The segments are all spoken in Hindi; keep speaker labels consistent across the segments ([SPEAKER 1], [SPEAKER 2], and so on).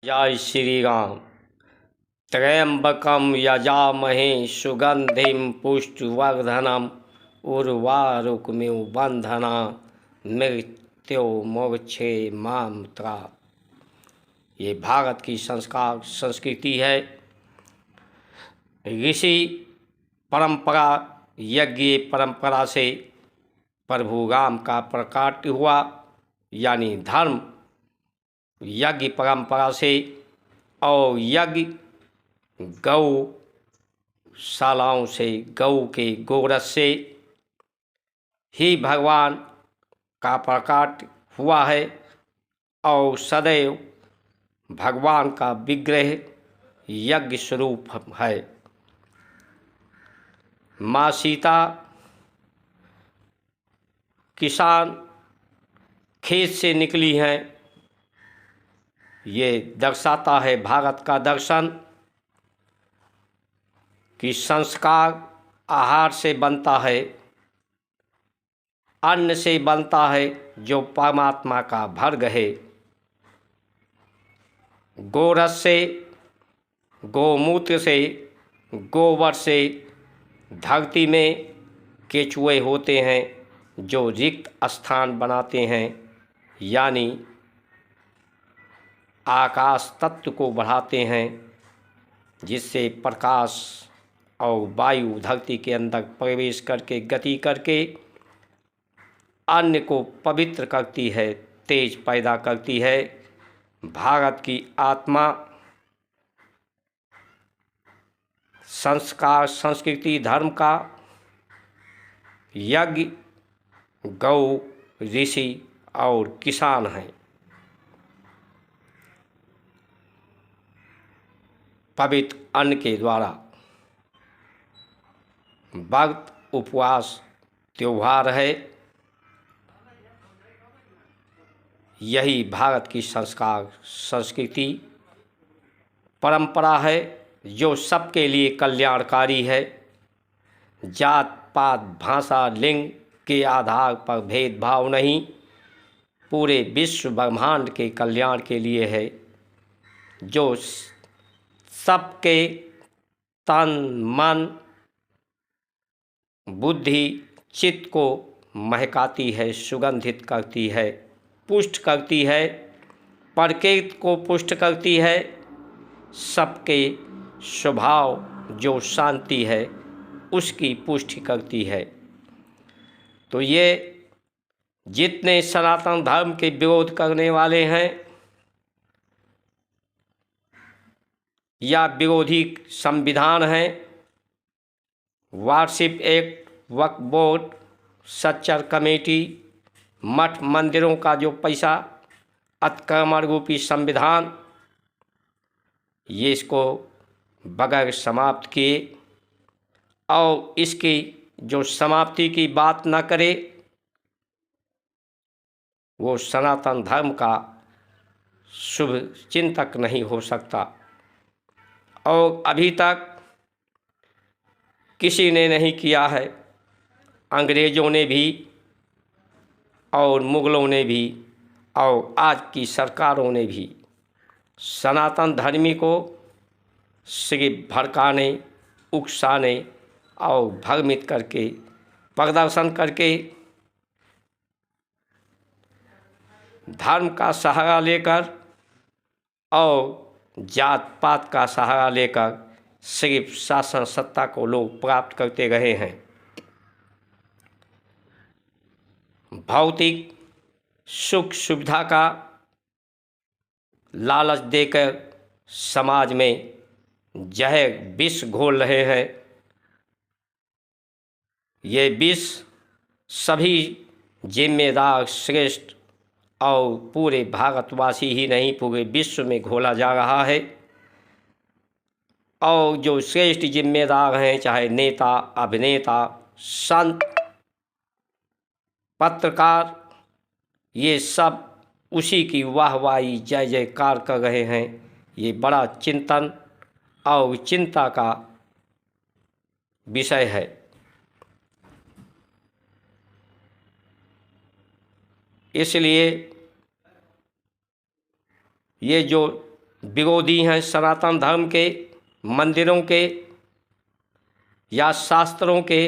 [SPEAKER 1] जय श्री राम। त्र्यंबकम यजामहे सुगंधिम पुष्टिवर्धनम उर्वारुकमिव बंधना मृत्यो मोक्षे मामत्रा। ये भारत की संस्कार संस्कृति है। ऋषि परंपरा यज्ञ परंपरा से प्रभु राम का प्रकाट हुआ, यानी धर्म यज्ञ परंपरा से, और यज्ञ गौशालाओं से, गौ के गोरस से ही भगवान का प्रकाट हुआ है। और सदैव भगवान का विग्रह यज्ञ स्वरूप है। माँ सीता किसान खेत से निकली हैं, ये दर्शाता है भारत का दर्शन कि संस्कार आहार से बनता है, अन्न से बनता है जो परमात्मा का भर्ग है। गोरस से, गोमूत्र से, गोबर से धरती में केचुए होते हैं जो रिक्त स्थान बनाते हैं, यानी आकाश तत्व को बढ़ाते हैं, जिससे प्रकाश और वायु धरती के अंदर प्रवेश करके गति करके अन्न को पवित्र करती है, तेज पैदा करती है। भारत की आत्मा संस्कार संस्कृति धर्म का यज्ञ, गौ, ऋषि और किसान हैं। पवित्र अन्न के द्वारा व्रत, उपवास, त्योहार है। यही भारत की संस्कार संस्कृति परंपरा है, जो सबके लिए कल्याणकारी है। जात पात भाषा लिंग के आधार पर भेदभाव नहीं, पूरे विश्व ब्रह्मांड के कल्याण के लिए है, जो सबके तन मन बुद्धि चित्त को महकाती है, सुगंधित करती है, पुष्ट करती है, प्रकृति को पुष्ट करती है। सबके स्वभाव जो शांति है उसकी पुष्टि करती है। तो ये जितने सनातन धर्म के विरोध करने वाले हैं या विरोधी संविधान हैं, वार्षिक एक्ट, वक्फ बोर्ड, सच्चर कमेटी, मठ मंदिरों का जो पैसा, अतिक्रमण रूपी संविधान, ये इसको बगैर समाप्त किए और इसकी जो समाप्ति की बात न करे वो सनातन धर्म का शुभ चिंतक नहीं हो सकता। और अभी तक किसी ने नहीं किया है। अंग्रेज़ों ने भी और मुग़लों ने भी और आज की सरकारों ने भी सनातन धर्मी को सिर्फ भड़काने, उकसाने और भ्रमित करके, प्रदर्शन करके, धर्म का सहारा लेकर और जात पात का सहारा लेकर सिर्फ शासन सत्ता को लोग प्राप्त करते रहे हैं। भौतिक सुख सुविधा का लालच देकर समाज में जहर विष घोल रहे हैं। ये विष सभी जिम्मेदार श्रेष्ठ और पूरे भारतवासी ही नहीं, पूरे विश्व में घोला जा रहा है। और जो श्रेष्ठ जिम्मेदार हैं, चाहे नेता, अभिनेता, संत, पत्रकार, ये सब उसी की वाहवाही जय जयकार कर रहे हैं। ये बड़ा चिंतन और चिंता का विषय है। इसलिए ये जो विरोधी हैं सनातन धर्म के, मंदिरों के या शास्त्रों के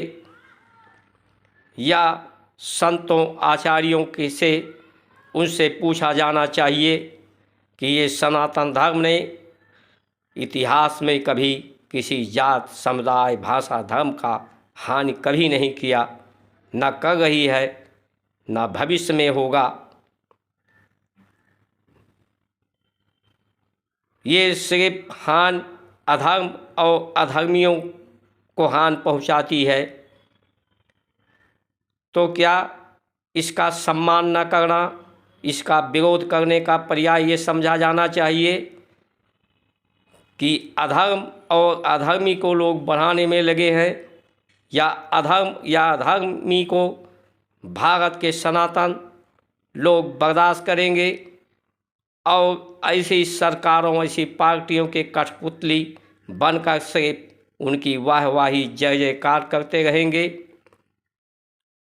[SPEAKER 1] या संतों आचार्यों के से उनसे पूछा जाना चाहिए कि ये सनातन धर्म ने इतिहास में कभी किसी जात, समुदाय, भाषा, धर्म का हानि कभी नहीं किया, न कर रही है, न भविष्य में होगा। ये सिर्फ हानि अधर्म और अधर्मियों को हानि पहुंचाती है। तो क्या इसका सम्मान न करना, इसका विरोध करने का पर्याय ये समझा जाना चाहिए कि अधर्म और अधर्मी को लोग बढ़ाने में लगे हैं, या अधर्म या अधर्मी को भारत के सनातन लोग बर्दाश्त करेंगे और ऐसी सरकारों, ऐसी पार्टियों के कठपुतली बनकर सिर्फ उनकी वाहवाही जय जयकार करते रहेंगे,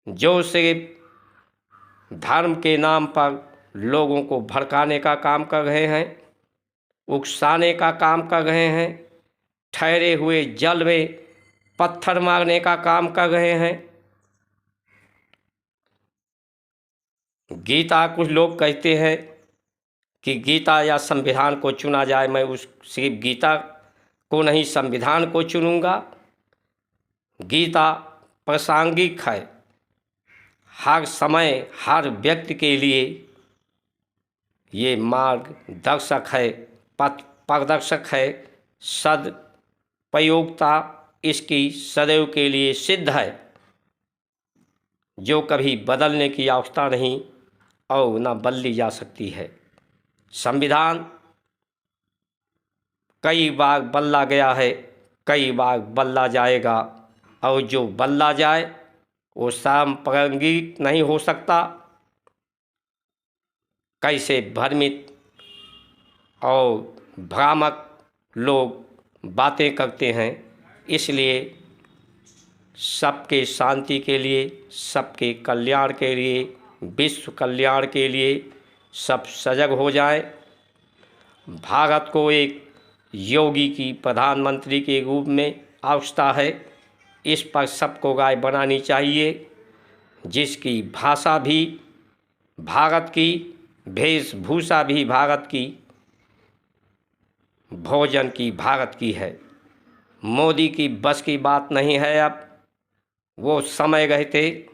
[SPEAKER 1] जो सिर्फ धर्म के नाम पर लोगों को भड़काने का काम कर रहे हैं, उकसाने का काम कर रहे हैं, ठहरे हुए जल में पत्थर मारने का काम कर रहे हैं। गीता, कुछ लोग कहते हैं कि गीता या संविधान को चुना जाए। मैं उस सिर्फ गीता को नहीं, संविधान को चुनूंगा। गीता प्रासंगिक है, हर समय हर व्यक्ति के लिए ये मार्गदर्शक है, पथ प्रदर्शक है। सदुपयोगिता इसकी सदैव के लिए सिद्ध है, जो कभी बदलने की आवश्यकता नहीं और न बदली जा सकती है। संविधान कई बार बदला गया है, कई बार बदला जाएगा, और जो बदला जाए वो सांप्रदायिक नहीं हो सकता। कैसे भ्रमित और भ्रामक लोग बातें करते हैं। इसलिए सबके शांति के लिए, सबके कल्याण के लिए, विश्व कल्याण के लिए सब सजग हो जाएं। भारत को एक योगी की प्रधानमंत्री के रूप में आवश्यकता है। इस पर सबको राय बनानी चाहिए, जिसकी भाषा भी भारत की, वेशभूषा भी भारत की, भोजन की भारत की है। मोदी की बस की बात नहीं है। अब वो समय रहते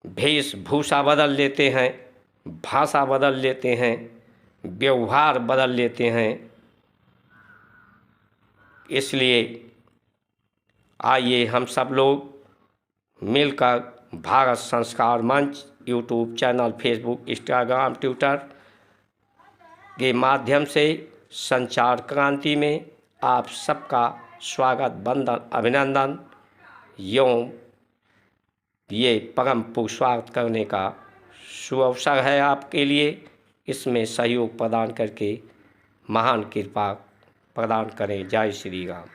[SPEAKER 1] वेशभूषा बदल लेते हैं, भाषा बदल लेते हैं, व्यवहार बदल लेते हैं। इसलिए आइए हम सब लोग मिलकर भारत संस्कार मंच YouTube channel, Facebook, Instagram, Twitter के माध्यम से संचार क्रांति में आप सबका स्वागत, वंदन, अभिनंदन एवं ये परम पुरुषार्थ करने का सुअवसर है आपके लिए। इसमें सहयोग प्रदान करके महान कृपा प्रदान करें। जय श्री राम।